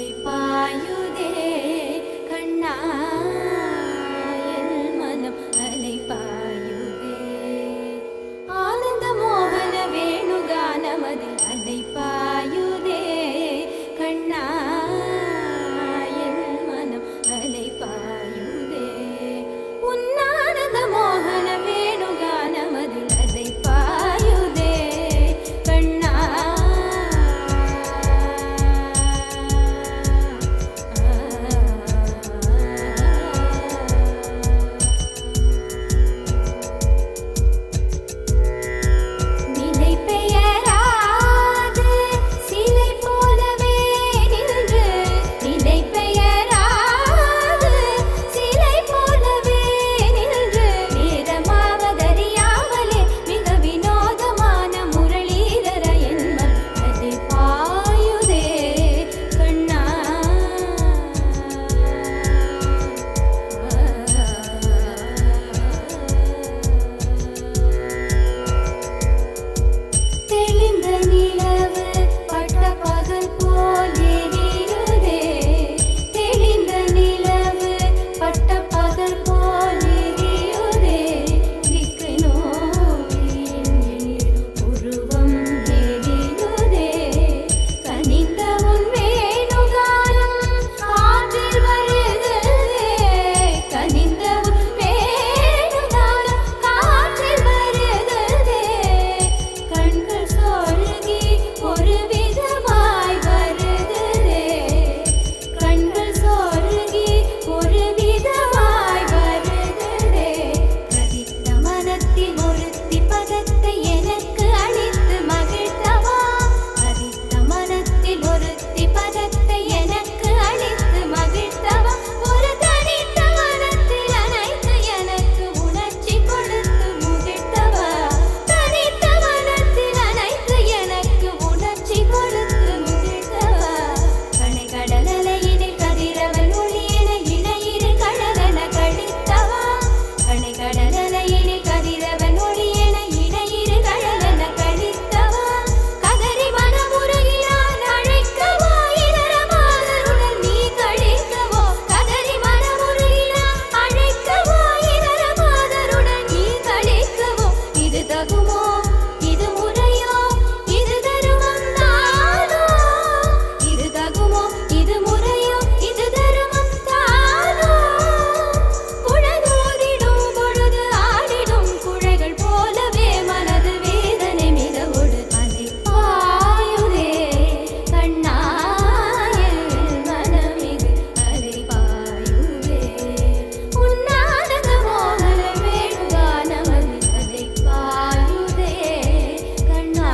அலைபாயுதே கண்ணா என் மனம் அலைபாயுதே ஆனந்த மோகன வேணுகானமதில் அலைபாயுதே கண்ணா என் மனம் அலைபாயுதே உன்னானந்த மோகன வேணுகானமதில் அலைபாயுதே கண்ணா நிலை பெயராது சிலை போலவே நின்று நிலை பெயராது சிலை போலவே நின்று நேரமாவதறியாமலே மிக வினோதமான முரளீதர என்மன் அதை பாயுதே கண்ணா தெளிந்த நிலவு பட்ட பகல் போல் எரியுதே தெளிந்த நிலவு பட்ட பகல் போல் எரியுதே திக்கு நோக்கி உருவம் எரியுதே கனிந்த உன் வேணுகானம் காற்றில் வருகுதே கனிந்த உன் வேணுகானம் காற்றில் வருகுதே கண்கள் சொருகி ஒரு விதமாய் வருகுதே கண்கள் சொருகி ஒரு விதமாய் வருகுதே கதித்த மனத்தில் ஒருத்தி பதத்தை எனக்கு அளித்து மகிழ்த்தவா கதித்த மனத்தில் ஒருத்தி பதத்தை எனக்கு அளித்து மகிழ்த்தவா ஒரு தனித்த மனத்தில் அனைத்து எனக்கு உணர்ச்சி கொடுத்து முகிழ்த்தவா தனித்த மனத்தில் அனைத்து எனக்கு உணர்ச்சி கொடுத்து முகிழ்த்தவா கணை கடல் அலையினில் கதிரவன் ஒளியென இணையிரு கழகன கழித்தவா கணை கடல் அலையினில் கதிரவன் ஒளியென இணையிரு கழகன கழித்தவா கதறி மனமுருகினான் அழைக்கவா இதரமாதருடன் நீ கழிக்கவோ கதறி மனமுருகினான் அழைக்கவா இதரமாதருடன் நீ கழிக்கவோ இது தகுமோ இது முறையோ இது தருமம் தானோ இது தகுமோ இது முறையோ இது தருமம் தானோ குழலோடிடும் பொழுது ஆடிடும் குழைகள் போலவே மனது வேதனை மிதவோடு அலைபாயுதே கண்ணா என் மனமிகு அலைபாயுதே உன்னானந்த மோகன வேணுகானமதில் அலைபாயுதே கண்ணா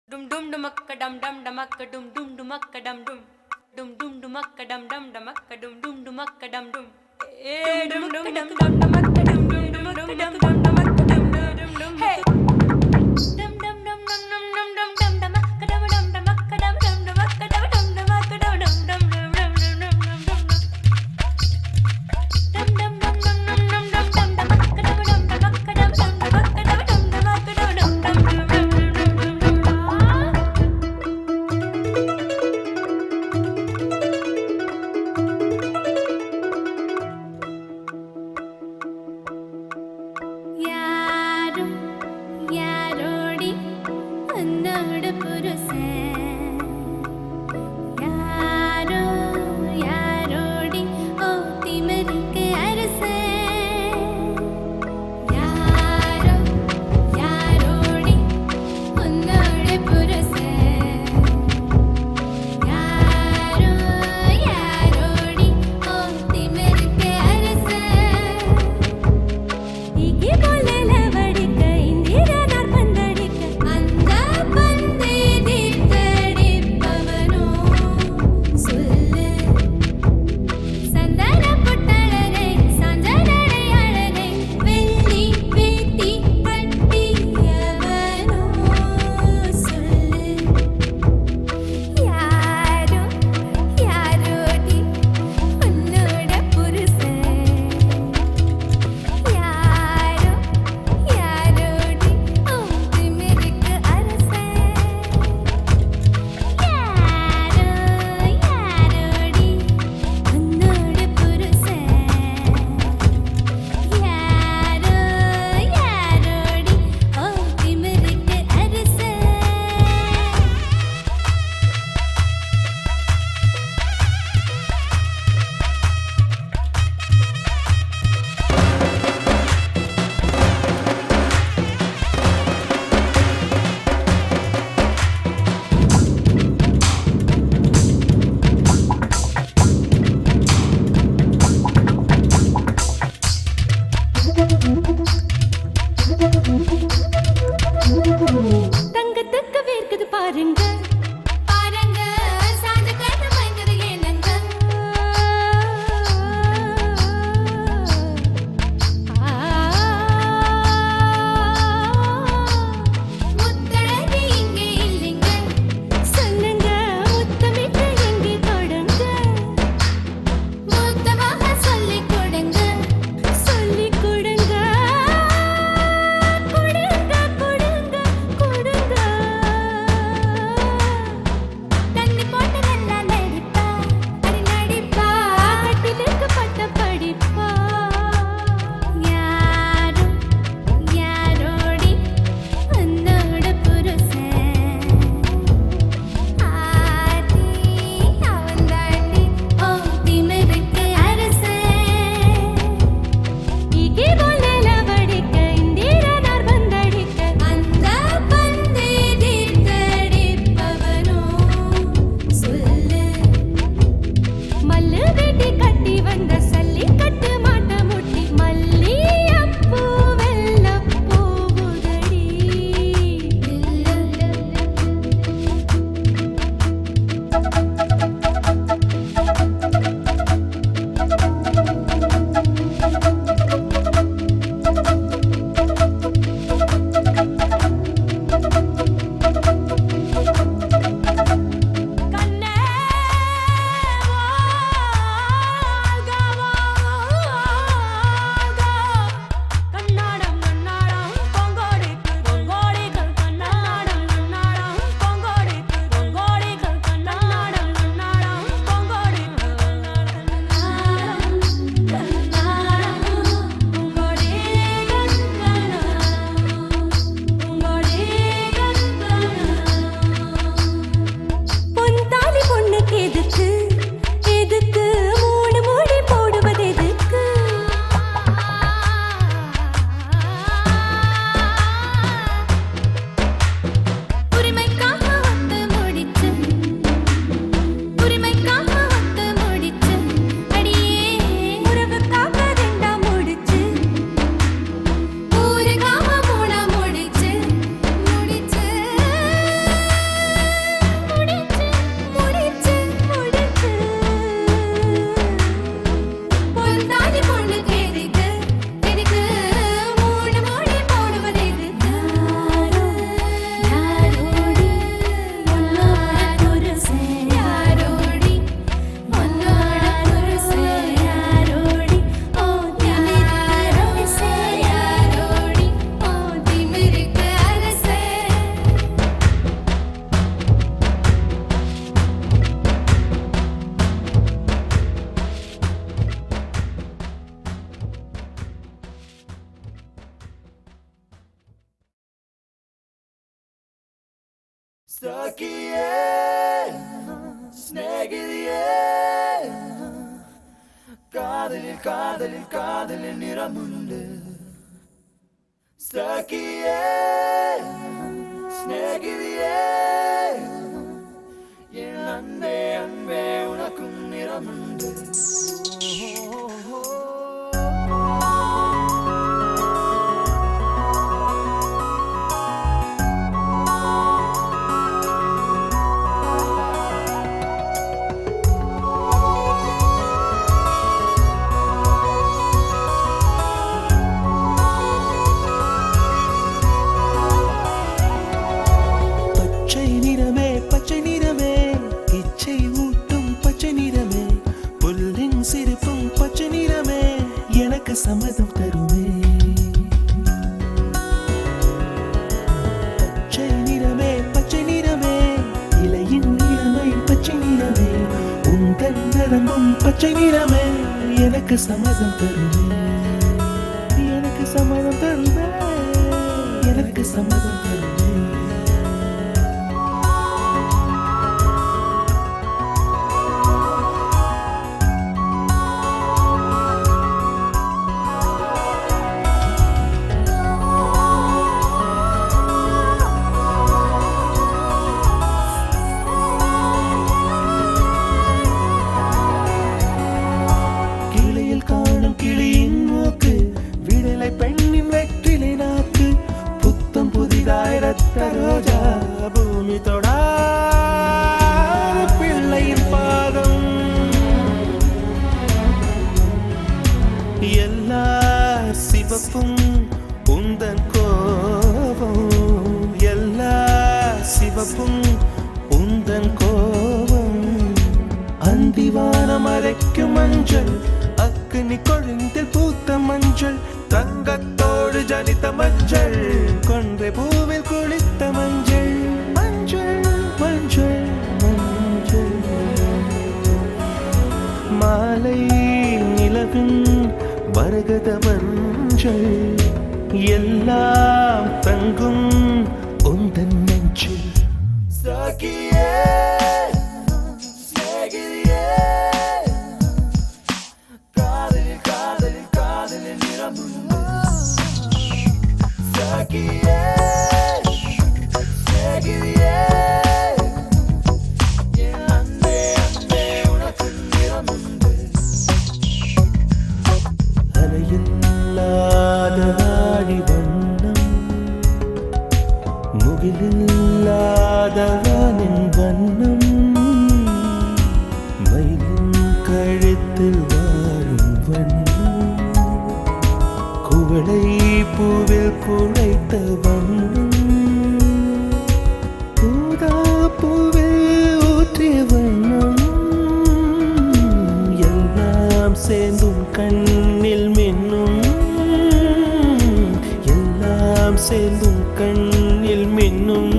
Dum dum dumakka dum dum dumakka dum dum dumakka dum dum dum dum dumakka dum dum dumakka dum dum dumakka dum dum dum dum dum dum dumakka dum dum dumakka dum dum dumakka dum dum dum hey dum dum dum dum dum dum dum dum dumakka dum dum dumakka dum dum dumakka dum dum dumakka dum dum dum dum dum dum dum dum dum dum dum dum dum dum dum dumakka dum dum dumakka dum dum dumakka dum dum dumakka dum dum dum dum dum யாரும் സഖിയേ സ്നേഹിതയേ കാതലിൽ കാതലിൽ കാതലിൽ നിറമുണ്ട് സഖിയേ സ്നേഹിതയേ N അன்பே അன்பே ഉനക്കും നിറമുണ്ട് பச்சை நிறமே இச்சை ஊட்டும் பச்சை நிறமே புல்லின் சிரிப்பும் பச்சை நிறமே எனக்கு சம்மதம் தருமே பச்சை நிறமே இலையின் நிறமை பச்சை நிறமே உங்கள் நரம்பும் பச்சை நிறமே எனக்கு சம்மதம் தருமே எனக்கு சம்மதம் தருமே எனக்கு சம்மதம் தருமே கிளியின் மூக்கு விடலை பெண்ணின் வெற்றிலை நாக்கு புத்தம் புதிதாய் ரத்த ரோஜா பூமி தொடா பிள்ளையின் பாதம் எல்லா சிவப்பும் உந்தன் கோபம் எல்லா சிவப்பும் உந்தன் கோபம் அந்திவானம் அரைக்கும் மஞ்சள் அக்னி கொழுந்தில் பூத்த மஞ்சள் தங்கத்தோடு ஜனித்த மஞ்சள் கொன்றை பூவில் குளித்த மஞ்சள் மஞ்சள் மஞ்சள் மஞ்சள் மாலை நிலவின் மரகத மஞ்சள் எல்லாம் தங்கும் உந்தன் நெஞ்சில் സഖിയേ സ്നേഹിതയേ കാതലിൽ കാതലിൽ കാതലിൽ നിറമുണ്ട് സഖിയേ സ്നേഹിതയേ എൻ അன்பே അன்பே ഉനക്കും നിറമുണ്ട് அலையில்லாத ஆடி வண்ணம் முகிலில்லாத வானின் வண்ணம் மயிலின் கழுத்தில் வாழும் வண்ணம் குவளை பூவில் குழைத்த வண்ணம் பூதா பூவில் ஊற்றிய வண்ணம் எல்லாம் சேர்ந்தும் கண்ணில் மின்னும் எல்லாம் சேர்ந்தும் கண்ணில் மின்னும்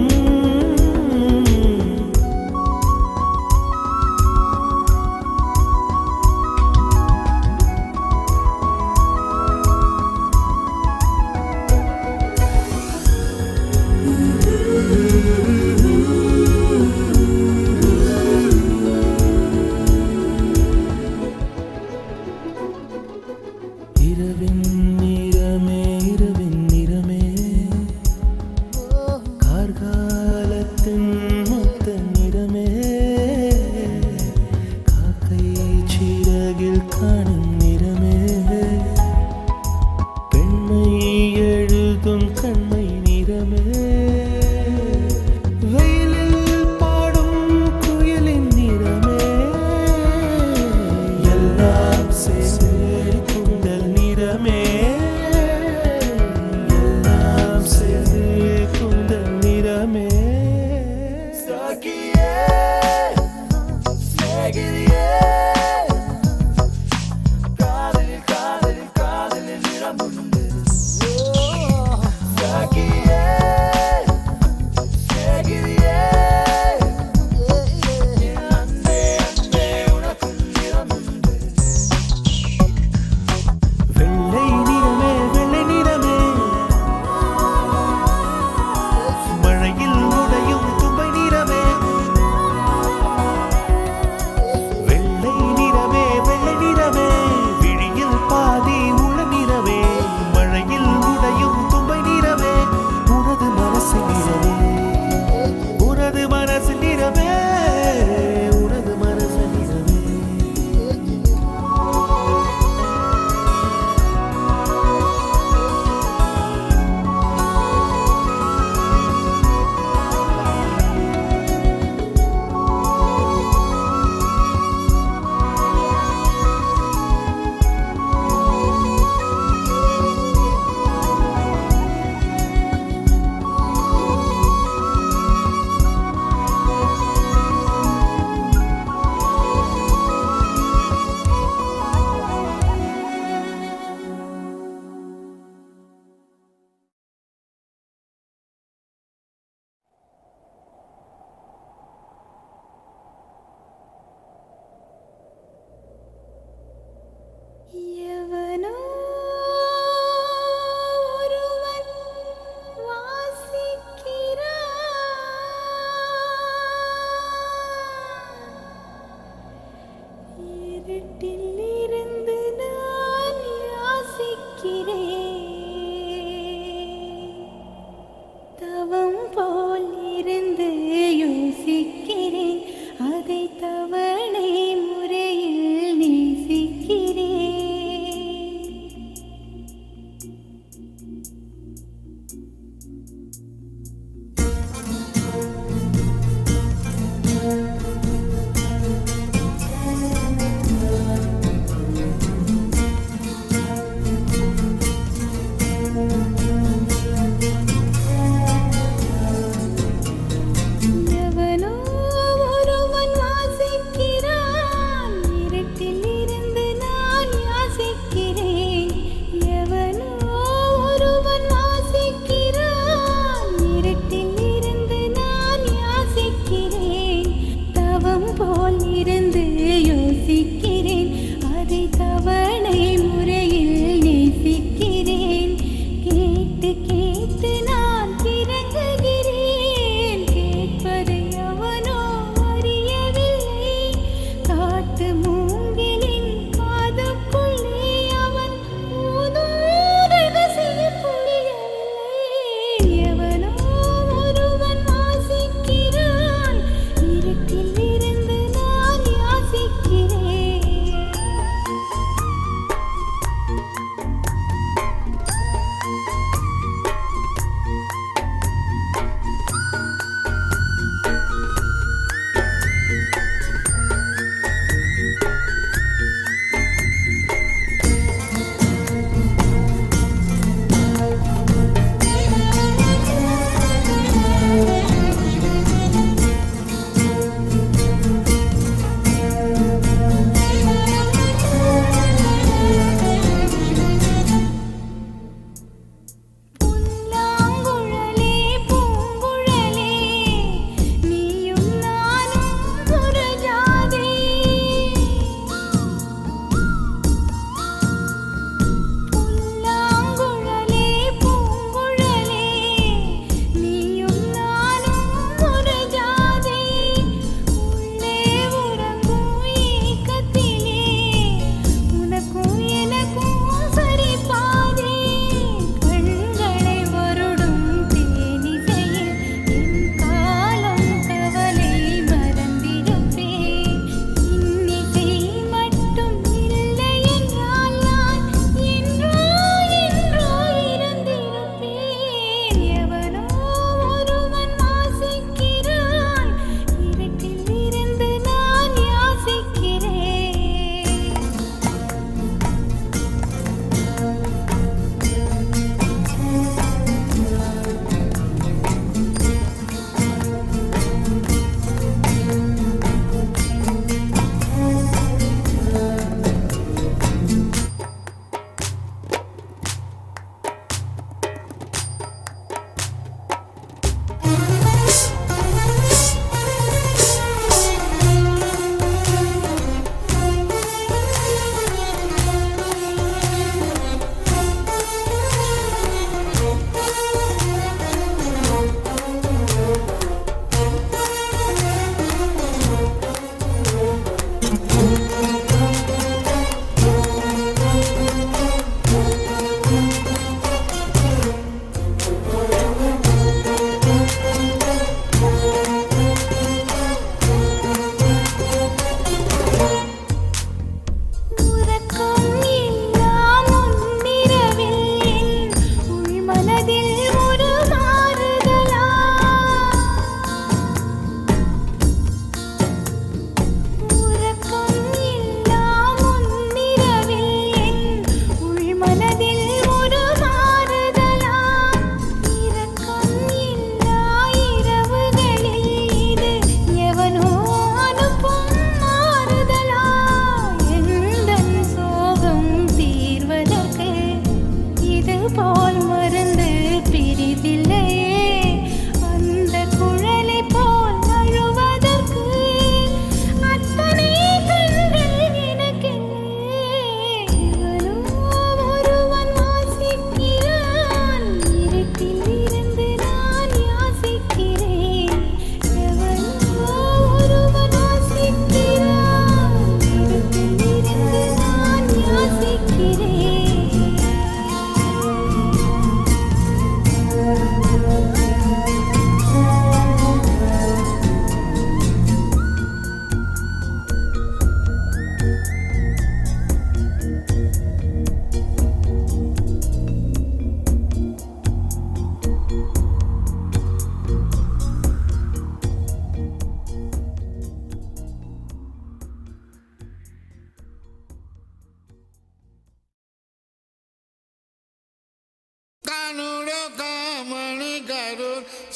இரவின் நிறமே கார்காலத்தின் மொத்த நிறமே காக்கை சிறகில் காணும் நிறமே பெண்மை எழுதும் கண்மை நிறமே வெயிலில் பாடும் குயிலின் நிறமே எல்லாம் சேர்ந்து குண்டல் நிறமே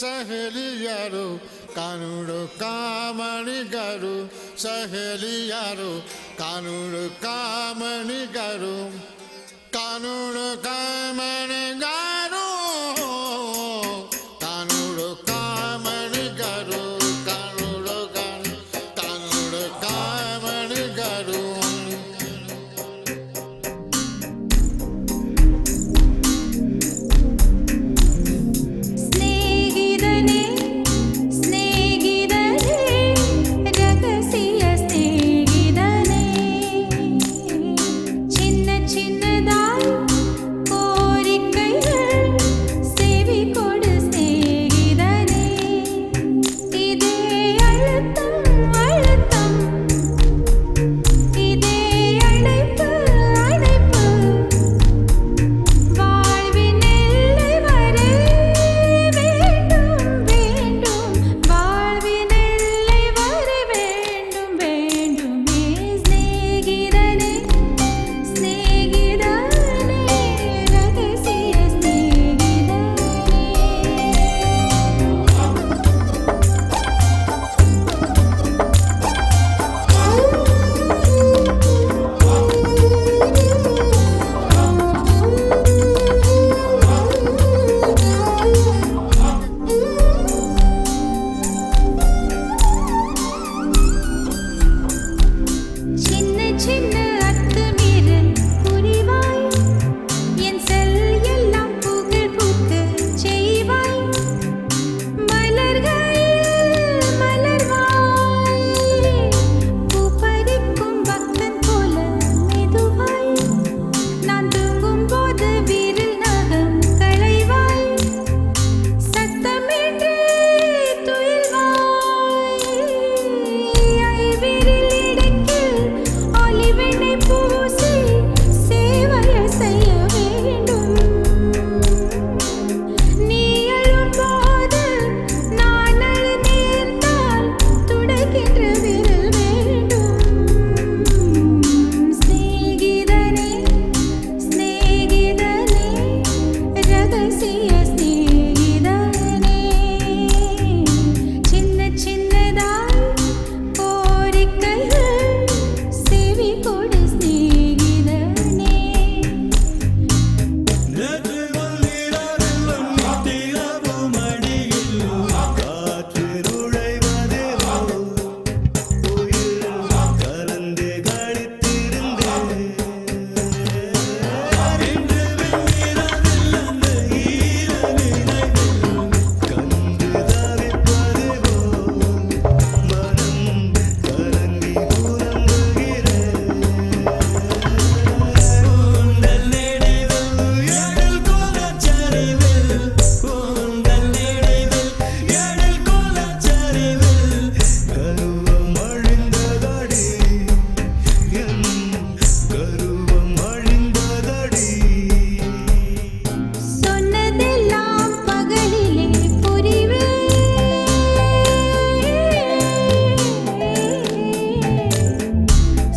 सहेलियारो कानुडो कामणी गरु सहेलियारो कानुडो कामणी गरु कानुडो कामणी गरु कानुडो कामणी गरु कानुडो कानुडो कामणी गरु स्नेहितने स्नेहितने रगसिय स्नेहितने சின்ன சின்னதாய் கோரிக்கைகள் செவி கொடு ஸ்நேகிதனே இதே அழுத்தம் அழுத்தம் இதே அழைப்பு அழைப்பு வாழ்வின் எல்லை வரை வேண்டும் வேண்டும் வாழ்வின் எல்லை வரை வேண்டும் வேண்டுமே ஸ்நேகிதனே ஸ்நேகிதனே ரகசிய ஸ்நேகிதனே சின்ன சின்ன அத்துமீறல் புரிவாய் என் செல் எல்லாம் புகழ் பூக்க செய்வாய் மலர்களில் மலர்வாய் பூ பறிக்கும் பக்தன் போல மெதுவாய் நான் தூங்கும் போது விரல் நகம் களைவாய் சத்தமின்றி துயில்வாய் ஐவிரில் இடுக்கில் ஒளிவெண்ணை பூசி சேவைய செய்ய வேண்டும் நீ அழும்போது நான் அழுநேர்ந்தால் துடைக்கின்ற விரல் வேண்டும் ஸ்நேகிதனே ஸ்நேகிதனே ரகசிய ஸ்நேகிதனே சின்ன சின்னதாய் கோரிக்கைகள் செவி கொடு ஸ்நேகிதனே சொன்னதெல்லாம் பகலிலே புரிவே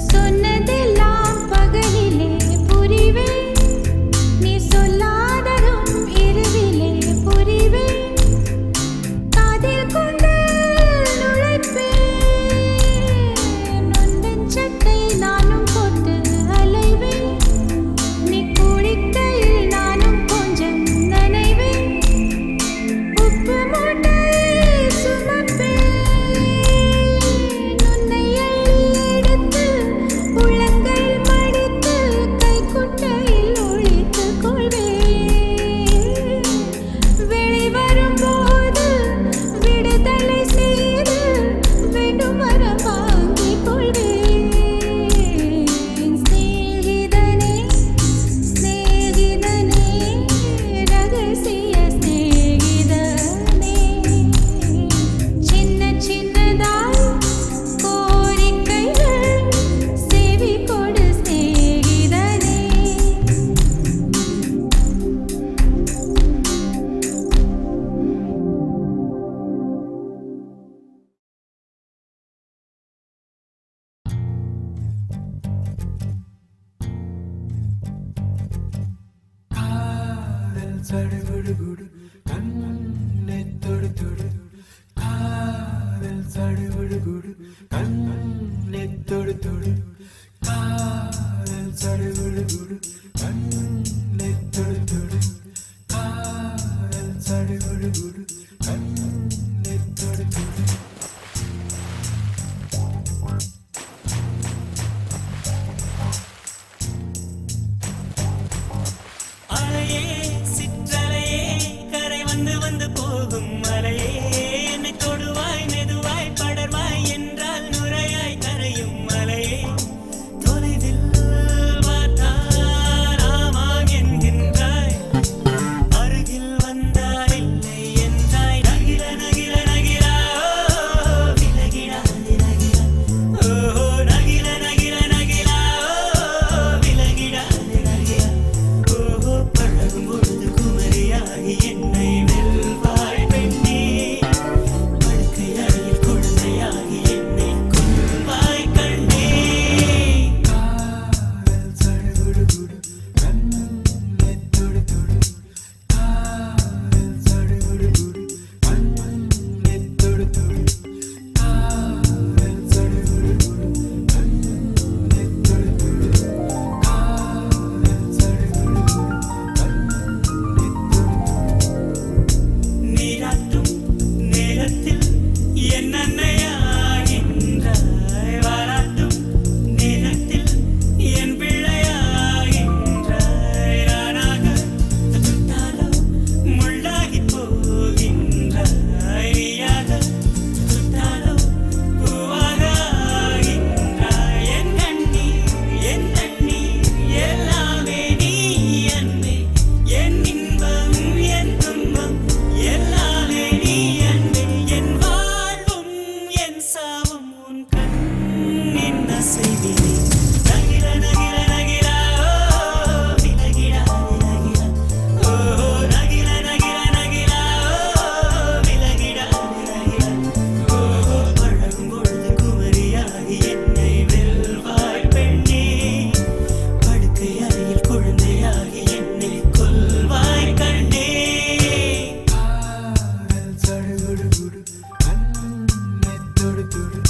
சொன்னதெல்லாம் பகலிலே புரிவே நீ சொல்லாததும் இரவிலே புரிவே காதில் கொண்டு நுழைப்பேன் உந்தன் சட்டை நானும் போட்டு அலைவேன் நீ குளிக்கையில் நானும் கொஞ்சம் நனைவேன் உப்பு மூட்டை சுமப்பேன் உன்னை அள்ளி எடுத்து உள்ளங்கை மடித்து கைக்குட்டையில் ஒழித்துக் கொள்வேன் வெளிவரும்போது விடுதலை செய்து வேண்டும் வரம் வாங்கிக் கொள்வேன் ஸ்நேகிதனே ஸ்நேகிதனே ரகசிய ஸ்நேகிதனே சின்ன சின்னதாய் கோரிக்கைகள் செவி கொடு ஸ்நேகிதனே காதல் சடுகுடுகுடு கண்ணை தொடுத்து சடுகுடு கண்ணே தொடு தொடு காதல் சடுகுடு கண்ணே தொடு தொடு காதல் சடுகுடு கண்ணே தொடு தொடு அலையே சிற்றலையே கரை வந்து வந்து போகும் மலையே என்னை தொடுவாய் மெதுவாய் படர்வாய் என்றால் நுரையாய் கரையும் மலையே தொலைவில் பார்த்தால் ஆமாம் என்கின்றாய் அருகில் வந்தால் இல்லை என்றாய் நகில நகில நகிலா விலகிடாது நகிலா ஓ நகில நகில நகிலா விலகிடாது நகிலா ஓஹோ பழகும் பொழுது குமரியாகி என்னை வெல்வாய் பெண்ணே படுக்கை அறையில் குழந்தையாகி என்னை கொள்வாய் கண்ணே காதல் சடுகுடு கண்ணே தொடு தொடு காதல் சடுகுடு கண்ணே தொடு தொடு காதல் சடுகுடு கண்ணே தொடு தொடு காதல் சடுகுடு கண்ணே தொடு தொடு நீராட்டும் நேரத்தில் என் அன்னையாகின்றாய் வாராட்டும் நேரத்தில் என் பிள்ளையாகின்றாய் நானாக தொட்டாலோ முள்ளாகி போகின்றாய் நீயாக தொட்டாலோ பூவாக ஆகின்றாய் என் கண்ணீர் என் தண்ணீர் எல்லாமே நீ அன்பே என் இன்பம் என் துன்பம் எல்லாமே நீ அன்பே என் வாழ்வும் என் சாவும் உன் கண்ணின் அசைவிலே நகில நகில நகிலா விலகிடாது நகிலா ஓ நகில நகில நகிலா விலகிடாது நகிலா ஓ பழகும் பொழுது குமரியாகி என்னை வெல்வாய் பெண்ணே படுக்கை அறையில் குழந்தையாகி என்னை கொல்வாய் கண்ணே காதல் சடுகுடு கண்ணே தொடு தொடு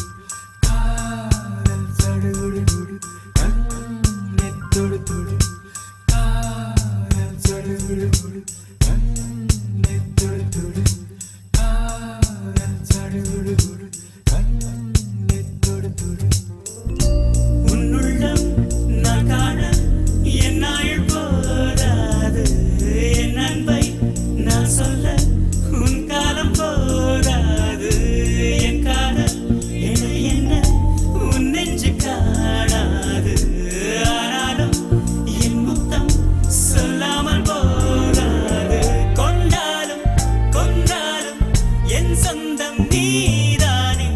காதல் சடுகுடு கண்ணே தொடு தொடு காதல் சடுகுடு கண்ணே தொடு தொடு காதல் சடுகுடு கண்ணே தொடு தொடு உன்னுள்ளம் நான் காண என் நாள் போதாது என் அன்பை நான் சொல்ல உன் காலம் போதாது என் காதல் என என்ன உன் நெஞ்சு காணாது ஆனாலும் என் முத்தம் சொல்லாமல் போகாது கொண்டாலும் கொன்றாலும் என் சொந்தம் நீதானே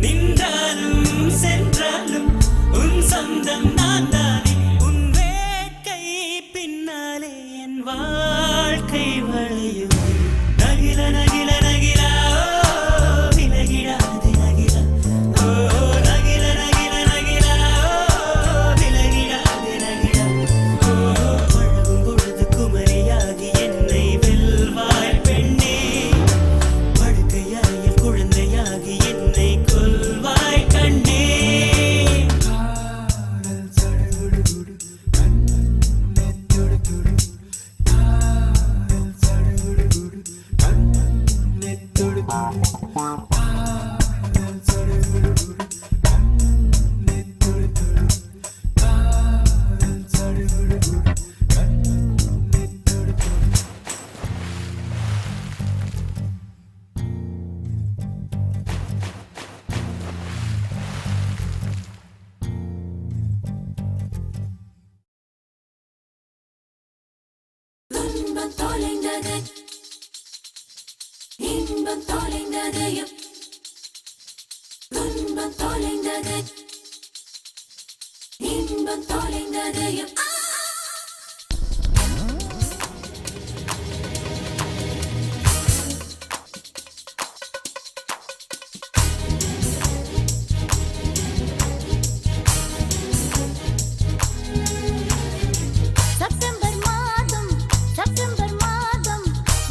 நின்றாலும் சென்றாலும் உன் சொந்தம் நான் தானே உன் வேட்கை பின்னாலே என் வாழ்க்கை வளையும் நகில நகில நகிலா விலகிடாது நகிலா ஓ நகில நகில நகிலா விலகிடாது நகிலா ஓ பழகும் பொழுது குமரியாகி என்னை வெல்வாய் பெண்ணே படுக்கை அறையில் குழந்தையாகி என்னை கொல்வாய் கண்ணே காதல் சடுகுடு கண்ணே தொடு தொடு காதல் சடுகுடு கண்ணே தொடு தொடு காதல் சடுகுடு கண்ணே தொடு தொடு காதல் சடுகுடு கண்ணே தொடு தொடு துன்பம் தொலைந்தது இன்பம் தொலைந்தது துன்பம் தொலைந்தது இன்பம் தொலைந்தது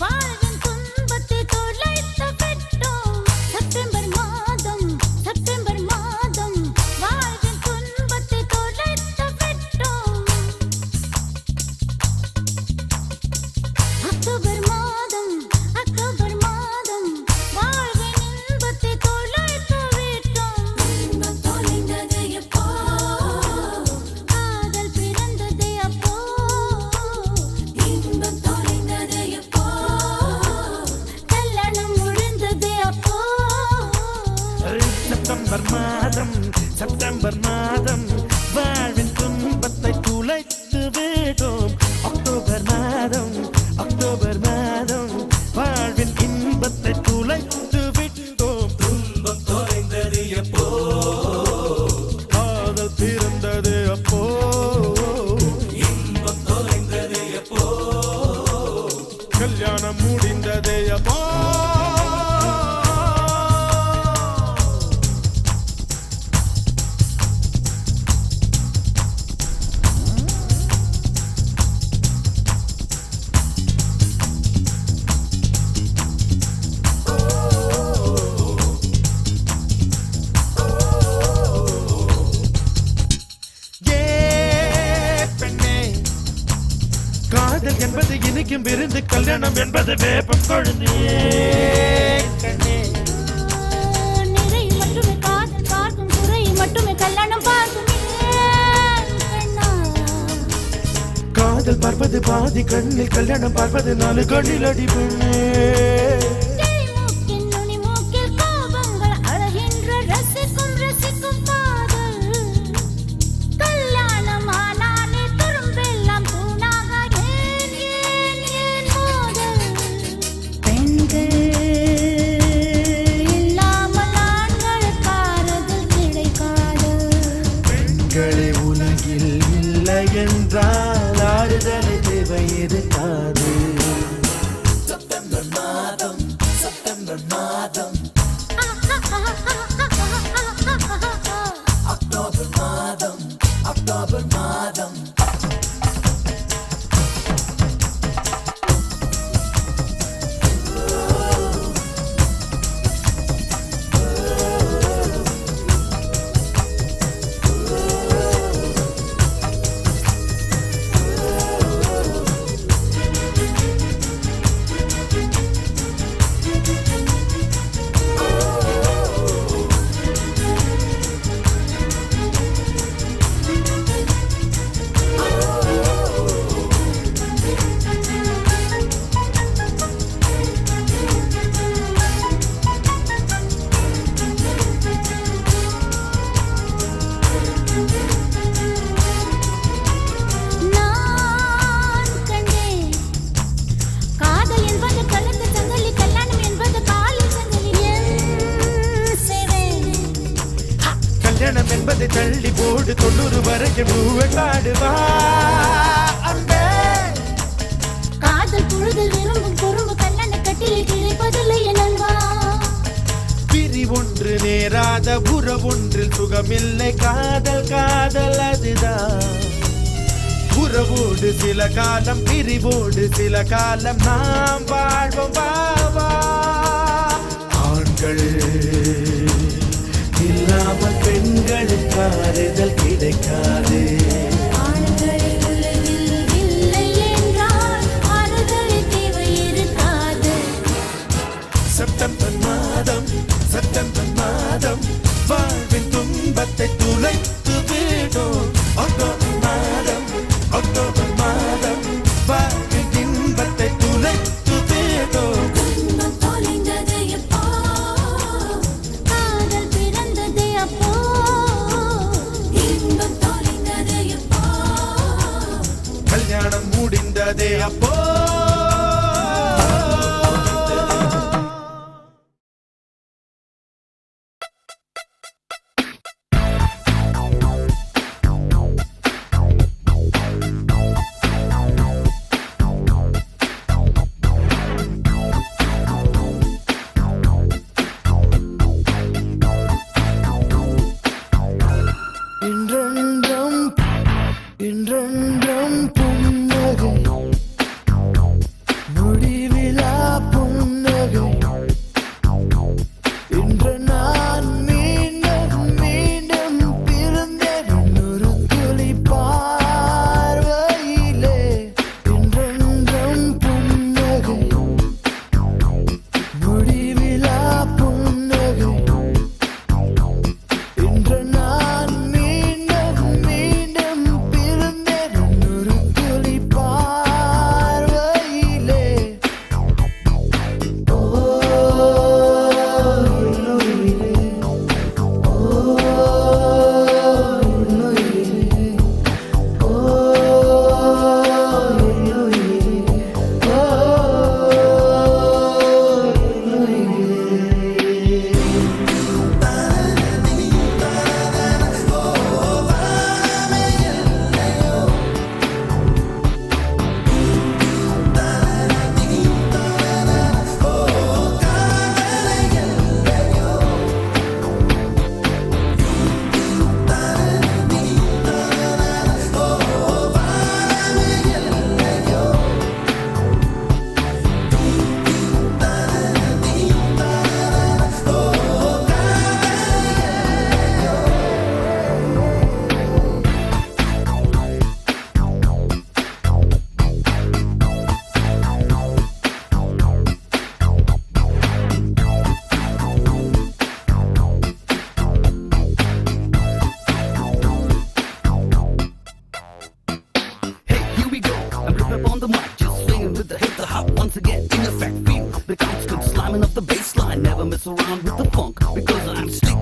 வாழ்வின் துன்பத்தை தொலைத்து விட்டோம். செப்டம்பர் மாதம் துளைத்து விட்டோம். அக்டோபர் மாதம் அக்டோபர் மாதம் வாழ்வின் இன்பத்தை துளைத்து விட்டோம். துன்பம் தொலைந்தது எப்போ காதல் பிறந்தது அப்போ. இன்பம் தொலைந்தது எப்போ கல்யாணம் முடிந்தது அப்போ. காதல் என்பது இனிக்கும் விருந்து, கல்யாணம் என்பது வேப்பம் கொழுந்து. நிறை மட்டுமே காதல் பார்க்கும், குறை மட்டுமே கல்யாணம் பார்க்கும். கண்ணா காதல் பார்ப்பது பாதி கண்ணில், கல்யாணம் பார்ப்பது 4 கண்ணில் அடி பெண்ணே. மூக்கின் நுனி மூக்கில் கோபங்கள் அழகின்ற ரசிக்கும் ரசிக்கும் காதல். கல்யாணம் ஆனாலே துரும்பெல்லாம் தூணாக ஏன் ஏன் ஏன் மோதல். பெண்கள் இல்லாமல் ஆண்களுக்கு ஆறுதல் கிடைக்காது. பெண்களே உலகில் இல்லை என்றால் ஆறுதல் தேவை இருக்காது. செப்டம்பர் மாதம் செப்டம்பர் மாதம் அக்டோபர் மாதம் அக்டோபர் மாதம் நான் கண்டேன் காதல் என்பது கழுத்து சங்கிலி, கல்யாணம் என்பது காலில் சங்கிலி. என் சிறை கல்யாணம் என்பதை தள்ளி போடு, 90 வரைக்கும் பூவை காடுவா அன்பே. காதல் புழுதல் விரும்பும் குறும்பு, கல்யாண கட்டிலில் கிடைப்பதில்லை என்னவா. பிரிவொன்று நேராத உறவொன்றில் சுகமில்லை. காதல் காதல் அதுதான். உறவோடு சில காலம், பிரிவோடு சில காலம் நாம் வாழ்வோம் பாவா. ஆண்கள் இல்லாமல் பெண்களுக்கு ஆறுதல் கிடைக்காது. ஆண்கள் உலகில் இல்லை என்றால் ஆறுதல் தேவை இருக்காது. செப்டம்பர் மாதம் செப்டம்பர் மாதம் வாழ்வின் துன்பத்தை துளைத்து விட்டோம். அக்டோபர் மாதம் அக்டோபர் மாதம் வாழ்வின் இன்பத்தை துளைத்து விட்டோம். இன்பம் தொலைந்தது எப்போ காதல் பிறந்தது அப்போ. இன்பம் தொலைந்தது எப்போ கல்யாணம் முடிந்ததே அப்போ. இன்றென்றும் இன்றென்றும் புன்னகை up on the mic, just swinging with the hip, the hop once again. In effect, feel the constant slamming of the bass line. Never mess around with the funk because I'm still